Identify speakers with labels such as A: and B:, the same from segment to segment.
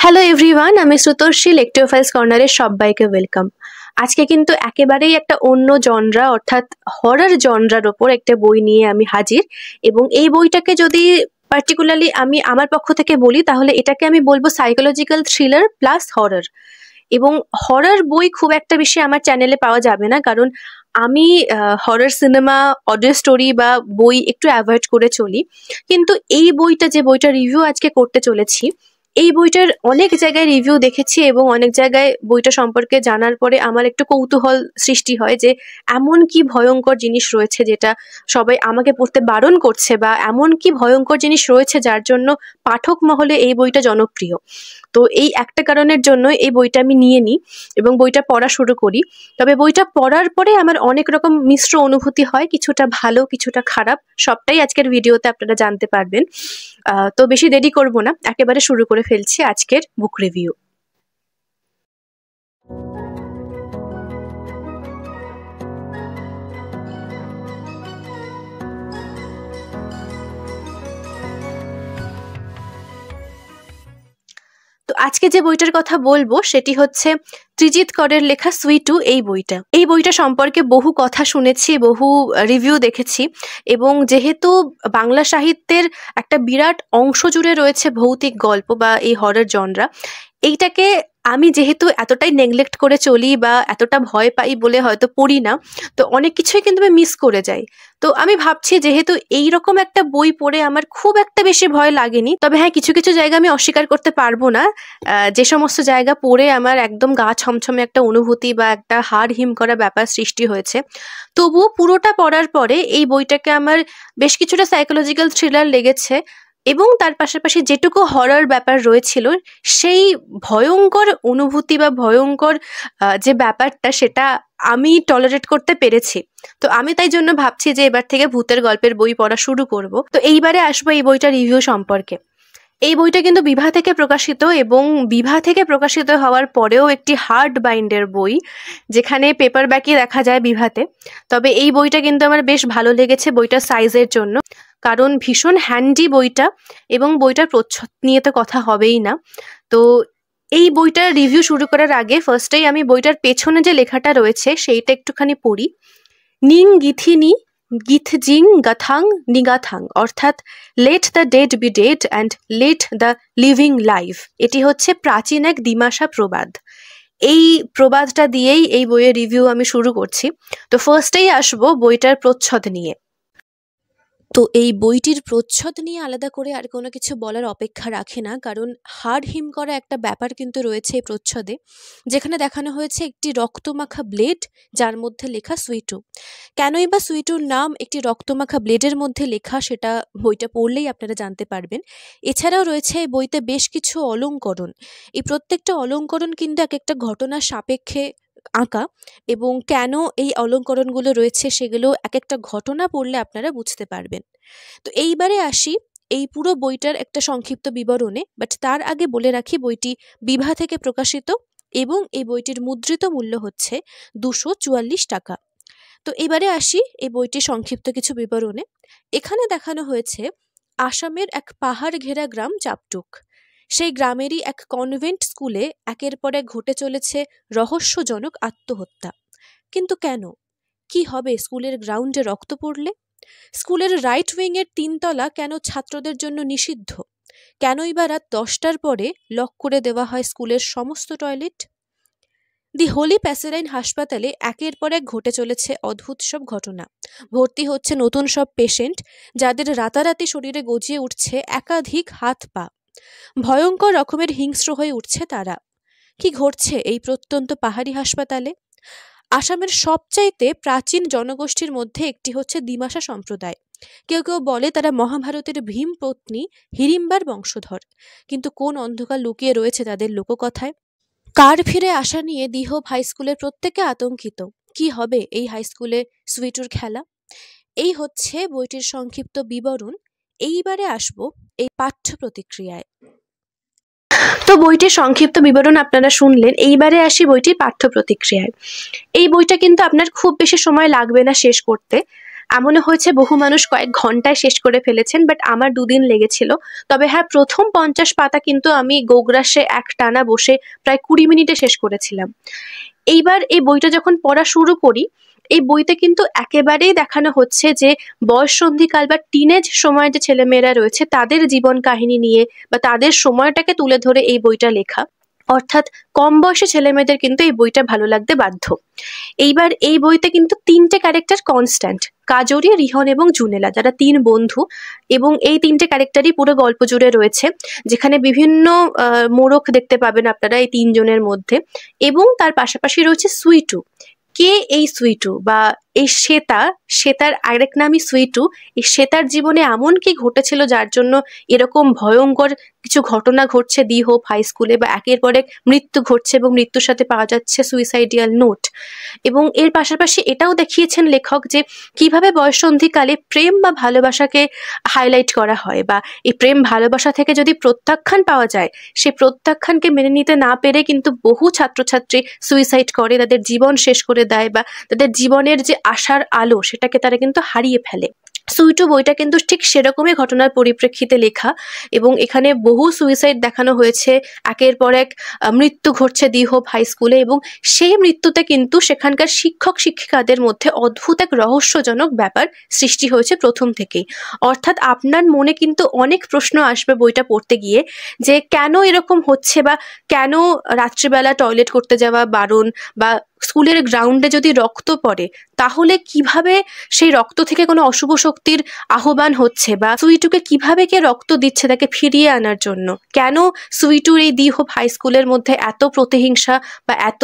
A: Hello everyone, আমি শ্রুতর্ষী লেকটিওফাইলস কর্নারের সবাইকে ওয়েলকাম। আজকে কিন্তু একেবারেই একটা অন্য জনরা অর্থাৎ হরর জনরার ওপর একটা বই নিয়ে আমি হাজির। এবং এই বইটাকে যদি পার্টিকুলারলি আমি আমার পক্ষ থেকে বলি তাহলে এটাকে আমি বলবো সাইকোলজিক্যাল থ্রিলার প্লাস হরর। এবং হরর বই খুব একটা বেশি আমার চ্যানেলে পাওয়া যাবে না, কারণ আমি হরর সিনেমা, অডিও স্টোরি বা বই একটু অ্যাভয়েড করে চলি। কিন্তু এই বইটা, যে বইটা রিভিউ আজকে করতে চলেছি, এই বইটার অনেক জায়গায় রিভিউ দেখেছি এবং অনেক জায়গায় বইটা সম্পর্কে জানার পরে আমার একটু কৌতূহল সৃষ্টি হয় যে এমন কি ভয়ঙ্কর জিনিস রয়েছে যেটা সবাই আমাকে পড়তে বারণ করছে, বা এমন কি ভয়ঙ্কর জিনিস রয়েছে যার জন্য পাঠক মহলে এই বইটা জনপ্রিয়। তো এই একটা কারণের জন্য এই বইটা আমি নিয়ে নিই এবং বইটা পড়া শুরু করি। তবে বইটা পড়ার পরে আমার অনেক রকম মিশ্র অনুভূতি হয়, কিছুটা ভালো কিছুটা খারাপ, সবটাই আজকের ভিডিওতে আপনারা জানতে পারবেন। তো বেশি দেরি করব না, একেবারে শুরু করে ফেলছি আজকের বুক রিভিউ। তো আজকে যে বইটার কথা বলবো সেটি হচ্ছে ত্রিজিৎ করের লেখা সুইটু। এই বইটা সম্পর্কে বহু কথা শুনেছি, বহু রিভিউ দেখেছি, এবং যেহেতু বাংলা সাহিত্যের একটা বিরাট অংশ জুড়ে রয়েছে ভৌতিক গল্প বা এই হরর জনরা, এইটাকে আমি যেহেতু এতটাই নেগলেক্ট করে চলি বা এতটা ভয় পাই বলে হয়তো পড়ি না, তো অনেক কিছুই কিন্তু আমি মিস করে যাই। তো আমি ভাবছি যেহেতু এইরকম একটা বই পড়ে আমার খুব একটা বেশি ভয় লাগেনি, তবে হ্যাঁ, কিছু কিছু জায়গা আমি অস্বীকার করতে পারবো না। যে সমস্ত জায়গা পড়ে আমার একদম গা ছমছমে একটা অনুভূতি বা একটা হাড় হিম করা ব্যাপার সৃষ্টি হয়েছে, তবুও পুরোটা পড়ার পরে এই বইটাকে আমার বেশ কিছুটা সাইকোলজিক্যাল থ্রিলার লেগেছে। এবং তার পাশাপাশি যেটুকু হরর ব্যাপার রয়েছিল, সেই ভয়ঙ্কর অনুভূতি বা ভয়ঙ্কর যে ব্যাপারটা, সেটা আমি টলারেট করতে পেরেছি। তো আমি তাই জন্য ভাবছি যে এবার থেকে ভূতের গল্পের বই পড়া শুরু করব। তো এইবারে আসবো এই বইটা রিভিউ সম্পর্কে। এই বইটা কিন্তু বিভা থেকে প্রকাশিত, এবং বিভা থেকে প্রকাশিত হওয়ার পরেও একটি হার্ড বাইন্ডের বই, যেখানে পেপার ব্যাকই দেখা যায় বিভাতে। তবে এই বইটা কিন্তু আমার বেশ ভালো লেগেছে বইটার সাইজের জন্য, কারণ ভীষণ হ্যান্ডি বইটা, এবং বইটার প্রচ্ছদ নিয়ে তো কথা হবেই না। তো এই বইটার রিভিউ শুরু করার আগে ফার্স্টেই আমি বইটার পেছনে যে লেখাটা রয়েছে সেইটা একটুখানি পড়ি। নিং গিথিনি গিথজিং গাথাং নিগাথাং, অর্থাৎ let the dead be dead and let the living live. এটি হচ্ছে প্রাচীন এক দ্বিমাসা প্রবাদ। এই প্রবাদটা দিয়েই এই বইয়ের রিভিউ আমি শুরু করছি। তো ফার্স্টেই আসবো বইটার প্রচ্ছদ নিয়ে। তো এই বইটির প্রচ্ছদ নিয়ে আলাদা করে আর কোনো কিছু বলার অপেক্ষা রাখে না, কারণ হাড় হিম করা একটা ব্যাপার কিন্তু রয়েছে এই প্রচ্ছদে, যেখানে দেখানো হয়েছে একটি রক্তমাখা ব্লেড, যার মধ্যে লেখা সুইটু। কেনই বা সুইটুর নাম একটি রক্তমাখা ব্লেডের মধ্যে লেখা, সেটা বইটা পড়লেই আপনারা জানতে পারবেন। এছাড়াও রয়েছে এই বইতে বেশ কিছু অলংকরণ। এই প্রত্যেকটা অলংকরণ কিন্তু এক একটা ঘটনার সাপেক্ষে আঁকা, এবং কেন এই অলংকরণগুলো রয়েছে সেগুলো এক একটা ঘটনা পড়লে আপনারা বুঝতে পারবেন। তো এইবারে আসি এই পুরো বইটার একটা সংক্ষিপ্ত বিবরণে, বাট তার আগে বলে রাখি বইটি বিভা থেকে প্রকাশিত এবং এই বইটির মুদ্রিত মূল্য হচ্ছে 244 টাকা। তো এবারে আসি এই বইটির সংক্ষিপ্ত কিছু বিবরণে। এখানে দেখানো হয়েছে আসামের এক পাহাড় ঘেরা গ্রাম চাপটুক। সেই গ্রামেরই এক কনভেন্ট স্কুলে একের পর এক ঘটে চলেছে রহস্যজনক আত্মহত্যা। কিন্তু কেন? কি হবে স্কুলের গ্রাউন্ডে রক্ত পড়লে? স্কুলের রাইট উইংয়ের 3 তলা কেন ছাত্রদের জন্য নিষিদ্ধ? কেনই বা রাত 10টার পরে লক করে দেওয়া হয় স্কুলের সমস্ত টয়লেট? দি হোলি প্যাসেরাইন হাসপাতালে একের পর এক ঘটে চলেছে অদ্ভুত সব ঘটনা। ভর্তি হচ্ছে নতুন সব পেশেন্ট, যাদের রাতারাতি শরীরে গজিয়ে উঠছে একাধিক হাত পা। ভয়ঙ্কর রকমের হিংস্র হয়ে উঠছে তারা। কি ঘটছে এই প্রত্যন্ত পাহাড়ি হাসপাতালে? আসামের সবচাইতে প্রাচীন জনগোষ্ঠীর মধ্যে একটি হচ্ছে দ্বিমাসা সম্প্রদায়। কেউ কেউ বলে তারা মহাভারতের ভীম পত্নী হিড়িম্বার বংশধর। কিন্তু কোন অন্ধকার লুকিয়ে রয়েছে তাদের লোককথায়? কার ফিরে আসা নিয়ে দিহোপ হাইস্কুলের প্রত্যেকে আতঙ্কিত। কি হবে এই হাইস্কুলে সুইটুর খেলা? এই হচ্ছে বইটির সংক্ষিপ্ত বিবরণ। এইবারে আসবো এই পাঠ্য প্রতিক্রিয়ায়। তো বইটির সংক্ষিপ্ত বিবরণ আপনারা শুনলেন, এইবারে আসি বইটির পাঠ্য প্রতিক্রিয়ায়। এই বইটা কিন্তু আপনার খুব বেশি সময় লাগবে না শেষ করতে, এমনও হয়েছে বহু মানুষ কয়েক ঘন্টায় শেষ করে ফেলেছেন, বাট আমার 2 দিন লেগেছিল। তবে হ্যাঁ, প্রথম 50 পাতা কিন্তু আমি গোগ্রাসে এক টানা বসে প্রায় 20 মিনিটে শেষ করেছিলাম। এইবার এই বইটা যখন পড়া শুরু করি, এই বইতে কিন্তু একেবারেই দেখানো হচ্ছে যে বয়ঃসন্ধিকাল বা টিনেজ সময়ের যে ছেলেমেয়েরা রয়েছে তাদের জীবন কাহিনী নিয়ে বা তাদের সময়টাকে তুলে ধরে এই বইটা লেখা। অর্থাৎ কম বয়সী ছেলেমেয়েদের কিন্তু এই বইটা ভালো লাগতে বাধ্য। এইবার এই বইতে কিন্তু 3টে ক্যারেক্টার কনস্ট্যান্ট, কাজরি, রিহন এবং জুনেলা, যারা 3 বন্ধু, এবং এই 3টে ক্যারেক্টারই পুরো গল্প জুড়ে রয়েছে, যেখানে বিভিন্ন মোড়ক দেখতে পাবেন আপনারা এই 3 জনের মধ্যে। এবং তার পাশাপাশি রয়েছে সুইটু। কে এই সুইটু বা এই শ্বেতার আরেক নামই সুইটু। এই শ্বেতার জীবনে এমন কি ঘটেছিল যার জন্য এরকম ভয়ঙ্কর কিছু ঘটনা ঘটছে দি হোপ হাই স্কুলে, বা একের পর এক মৃত্যু ঘটছে এবং মৃত্যুর সাথে পাওয়া যাচ্ছে সুইসাইডিয়াল নোট। এবং এর পাশাপাশি এটাও দেখিয়েছেন লেখক যে কিভাবে বয়ঃসন্ধিকালে প্রেম বা ভালোবাসাকে হাইলাইট করা হয়, বা এই প্রেম ভালোবাসা থেকে যদি প্রত্যাখ্যান পাওয়া যায়, সেই প্রত্যাখ্যানকে মেনে নিতে না পেরে কিন্তু বহু ছাত্রছাত্রী সুইসাইড করে, তাদের জীবন শেষ করে দেয়, বা তাদের জীবনের যে আশার আলো সেটাকে তারা কিন্তু হারিয়ে ফেলে। সুইটু বইটা কিন্তু ঠিক সেরকমই ঘটনার পরিপ্রেক্ষিতে লেখা, এবং এখানে বহু সুইসাইড দেখানো হয়েছে, একের পর এক মৃত্যু ঘটছে দি হোপ হাই স্কুলে, এবং সেই মৃত্যুতে কিন্তু সেখানকার শিক্ষক শিক্ষিকাদের মধ্যে অদ্ভুত এক রহস্যজনক ব্যাপার সৃষ্টি হয়েছে প্রথম থেকেই। অর্থাৎ আপনার মনে কিন্তু অনেক প্রশ্ন আসবে বইটা পড়তে গিয়ে, যে কেন এরকম হচ্ছে, বা কেন রাত্রিবেলা টয়লেট করতে যাওয়া বারণ, বা স্কুলের গ্রাউন্ডে যদি রক্ত পড়ে তাহলে কিভাবে সেই রক্ত থেকে কোনো অশুভ শক্তির আহ্বান হচ্ছে, বা সুইটুকে কিভাবে কে রক্ত দিচ্ছে তাকে ফিরিয়ে আনার জন্য, কেন সুইটুর এই দি হোপ হাই স্কুলের মধ্যে এত প্রতিহিংসা বা এত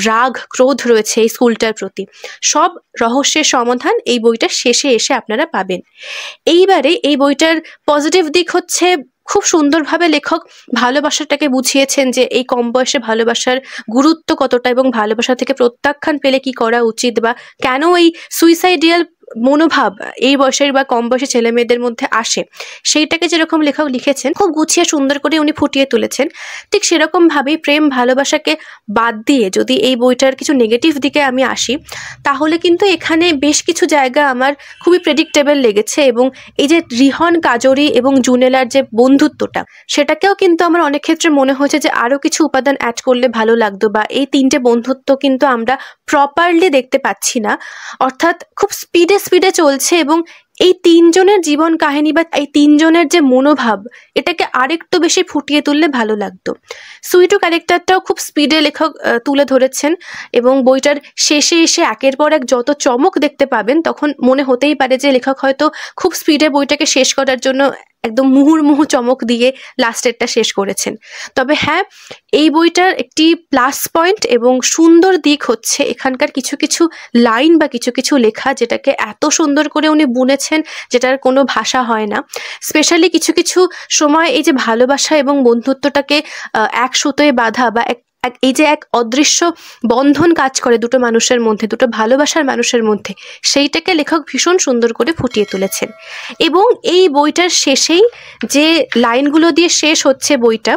A: রাগ ক্রোধ রয়েছে এই স্কুলটার প্রতি। সব রহস্যের সমাধান এই বইটার শেষে এসে আপনারা পাবেন। এইবারে এই বইটার পজিটিভ দিক হচ্ছে খুব সুন্দরভাবে লেখক ভালোবাসাটাকে বুঝিয়েছেন, যে এই কম বয়সে ভালোবাসার গুরুত্ব কতটা, এবং ভালোবাসা থেকে প্রত্যাখ্যান পেলে কি করা উচিত, বা কেন এই সুইসাইডিয়াল মনোভাব এই বয়সের বা কম বয়সী ছেলে মেয়েদের মধ্যে আসে, সেইটাকে যেরকম লেখক লিখেছেন খুব গুছিয়ে সুন্দর করে উনি ফুটিয়ে তুলেছেন। ঠিক সেরকম ভাবেই প্রেম ভালোবাসাকে বাদ দিয়ে যদি এই বইটার কিছু নেগেটিভ দিকে আমি আসি, তাহলে কিন্তু এখানে বেশ কিছু জায়গা আমার খুবই প্রেডিক্টেবল লেগেছে, এবং এই যে রিহন, কাজরি এবং জুনেলার যে বন্ধুত্বটা, সেটাকেও কিন্তু আমার অনেক ক্ষেত্রে মনে হয়েছে যে আরো কিছু উপাদান অ্যাড করলে ভালো লাগতো, বা এই 3টে বন্ধুত্ব কিন্তু আমরা প্রপারলি দেখতে পাচ্ছি না। অর্থাৎ খুব স্পিডে চলছে, এবং এই 3 জনের জীবন কাহিনী বা এই 3 জনের যে মনোভাব, এটাকে আরেকটু বেশি ফুটিয়ে তুললে ভালো লাগতো। সুইটু ক্যারেক্টারটাও খুব স্পিডে লেখক তুলে ধরেছেন, এবং বইটার শেষে এসে একের পর এক যত চমক দেখতে পাবেন তখন মনে হতেই পারে যে লেখক হয়তো খুব স্পিডে বইটাকে শেষ করার জন্য একদম মুহুর্মুহু চমক দিয়ে লাস্টেরটা শেষ করেছেন। তবে হ্যাঁ, এই বইটার একটি প্লাস পয়েন্ট এবং সুন্দর দিক হচ্ছে এখানকার কিছু কিছু লাইন বা কিছু কিছু লেখা, যেটাকে এত সুন্দর করে উনি বুনেছেন যেটার কোনো ভাষা হয় না। স্পেশালি কিছু কিছু সময় এই যে ভালোবাসা এবং বন্ধুত্বটাকে এক সুতোয় বাঁধা, বা এই যে এক অদৃশ্য বন্ধন কাজ করে দুটো মানুষের মধ্যে, দুটো ভালোবাসার মানুষের মধ্যে, সেইটাকে লেখক ভীষণ সুন্দর করে ফুটিয়ে তুলেছেন। এবং এই বইটার শেষেই যে লাইনগুলো দিয়ে শেষ হচ্ছে বইটা,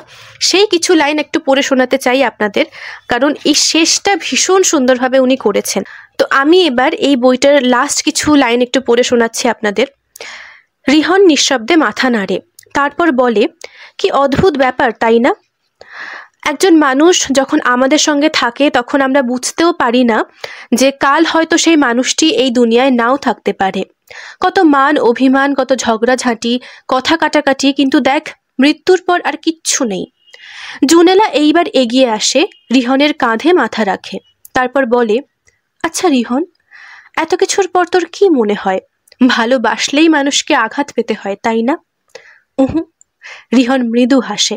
A: সেই কিছু লাইন একটু পড়ে শোনাতে চাই আপনাদের, কারণ এই শেষটা ভীষণ সুন্দরভাবে উনি করেছেন। তো আমি এবার এই বইটার লাস্ট কিছু লাইন একটু পড়ে শোনাচ্ছি আপনাদের। রিহন নিঃশব্দে মাথা নাড়ে, তারপর বলে, কি অদ্ভুত ব্যাপার তাই না? একজন মানুষ যখন আমাদের সঙ্গে থাকে তখন আমরা বুঝতেও পারি না যে কাল হয়তো সেই মানুষটি এই দুনিয়ায় নাও থাকতে পারে। কত মান অভিমান, কত ঝগড়াঝাঁটি, কথা কাটাকাটি, কিন্তু দেখ মৃত্যুর পর আর কিচ্ছু নেই। জুনেলা এইবার এগিয়ে আসে, রিহনের কাঁধে মাথা রাখে, তারপর বলে, আচ্ছা রিহন, এত কিছুর পর তোর কি মনে হয় ভালোবাসলেই মানুষকে আঘাত পেতে হয় তাই না? উহু। রিহন মৃদু হাসে,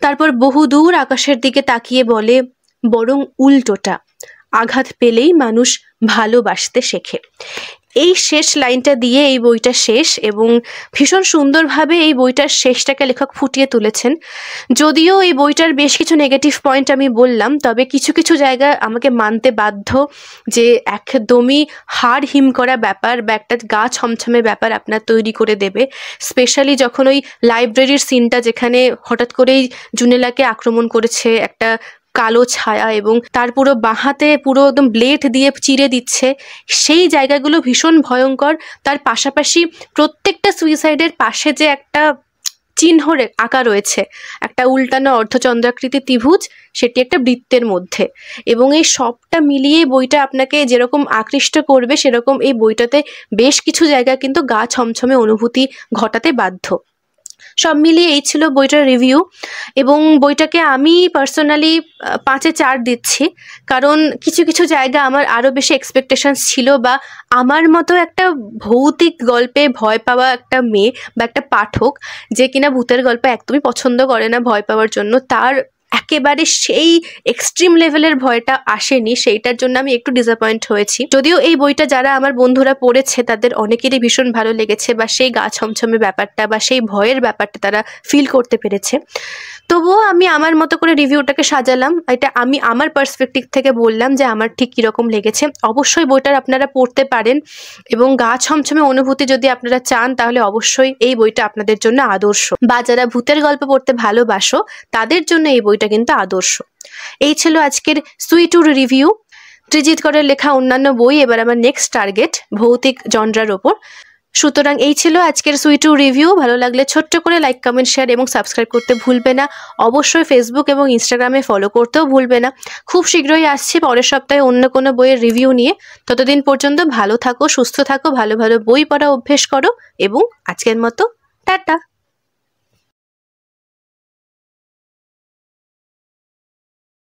A: তারপর বহুদূর আকাশের দিকে তাকিয়ে বলে, বরং উল্টোটা, আঘাত পেলেই মানুষ ভালোবাসতে শেখে। এই শেষ লাইনটা দিয়ে এই বইটা শেষ, এবং ভীষণ সুন্দরভাবে এই বইটার শেষটাকে লেখক ফুটিয়ে তুলেছেন। যদিও এই বইটার বেশ কিছু নেগেটিভ পয়েন্ট আমি বললাম, তবে কিছু কিছু জায়গা আমাকে মানতে বাধ্য যে একদমই হাড় হিম করা ব্যাপার বা একটা গা ছমছমে ব্যাপার আপনার তৈরি করে দেবে। স্পেশালি যখন ওই লাইব্রেরির সিনটা, যেখানে হঠাৎ করেই জুনেলাকে আক্রমণ করেছে একটা কালো ছায়া এবং তার পুরো বাঁ হাতে পুরো একদম ব্লেড দিয়ে চিরে দিচ্ছে, সেই জায়গাগুলো ভীষণ ভয়ঙ্কর। তার পাশাপাশি প্রত্যেকটা সুইসাইডের পাশে যে একটা চিহ্ন আঁকা রয়েছে, একটা উল্টানো অর্ধচন্দ্রাকৃতি ত্রিভুজ, সেটি একটা বৃত্তের মধ্যে। এবং এই সবটা মিলিয়ে বইটা আপনাকে যেরকম আকৃষ্ট করবে, সেরকম এই বইটাতে বেশ কিছু জায়গা কিন্তু গা ছমছমে অনুভূতি ঘটাতে বাধ্য। সব মিলিয়ে এই ছিল বইটার রিভিউ। এবং বইটাকে আমি পার্সোনালি 5-এ 4 দিচ্ছি, কারণ কিছু কিছু জায়গা আমার আরও বেশি এক্সপেকটেশনস ছিল, বা আমার মতো একটা ভৌতিক গল্পে ভয় পাওয়া একটা মেয়ে বা একটা পাঠক, যে কিনা ভূতের গল্প একদমই পছন্দ করে না ভয় পাওয়ার জন্য, তার একেবারে সেই এক্সট্রিম লেভেলের ভয়টা আসেনি, সেইটার জন্য আমি একটু ডিসঅ্যাপয়েন্ট হয়েছি। যদিও এই বইটা যারা আমার বন্ধুরা পড়েছে তাদের অনেকেরই ভীষণ ভালো লেগেছে, বা সেই গা ছমছমে ব্যাপারটা বা সেই ভয়ের ব্যাপারটা তারা ফিল করতে পেরেছে। তবুও আমি আমার মতো করে রিভিউটাকে সাজালাম, এটা আমি আমার পার্সপেক্টিভ থেকে বললাম যে আমার ঠিক কীরকম লেগেছে। অবশ্যই বইটার আপনারা পড়তে পারেন, এবং গা ছমছমে অনুভূতি যদি আপনারা চান তাহলে অবশ্যই এই বইটা আপনাদের জন্য আদর্শ, বা যারা ভূতের গল্প পড়তে ভালোবাসো তাদের জন্য এই বইটা কিন্তু আদর্শ। এই ছিল আজকের সুইটুর রিভিউ, ত্রিজিৎ করের লেখা অন্যান্য বই। এবার আমার নেক্সট টার্গেট ভৌতিক জনরার ওপর। সুতরাং এই ছিল আজকের সুইটু রিভিউ। ভালো লাগলে ছোট্ট করে লাইক, কমেন্ট, শেয়ার এবং সাবস্ক্রাইব করতে ভুলবে না। অবশ্যই ফেসবুক এবং ইনস্টাগ্রামে ফলো করতেও ভুলবে না। খুব শীঘ্রই আসছি পরের সপ্তাহে অন্য কোনো বইয়ের রিভিউ নিয়ে। ততদিন পর্যন্ত ভালো থাকো, সুস্থ থাকো, ভালো ভালো বই পড়া অভ্যেস করো, এবং আজকের মতো টাটা।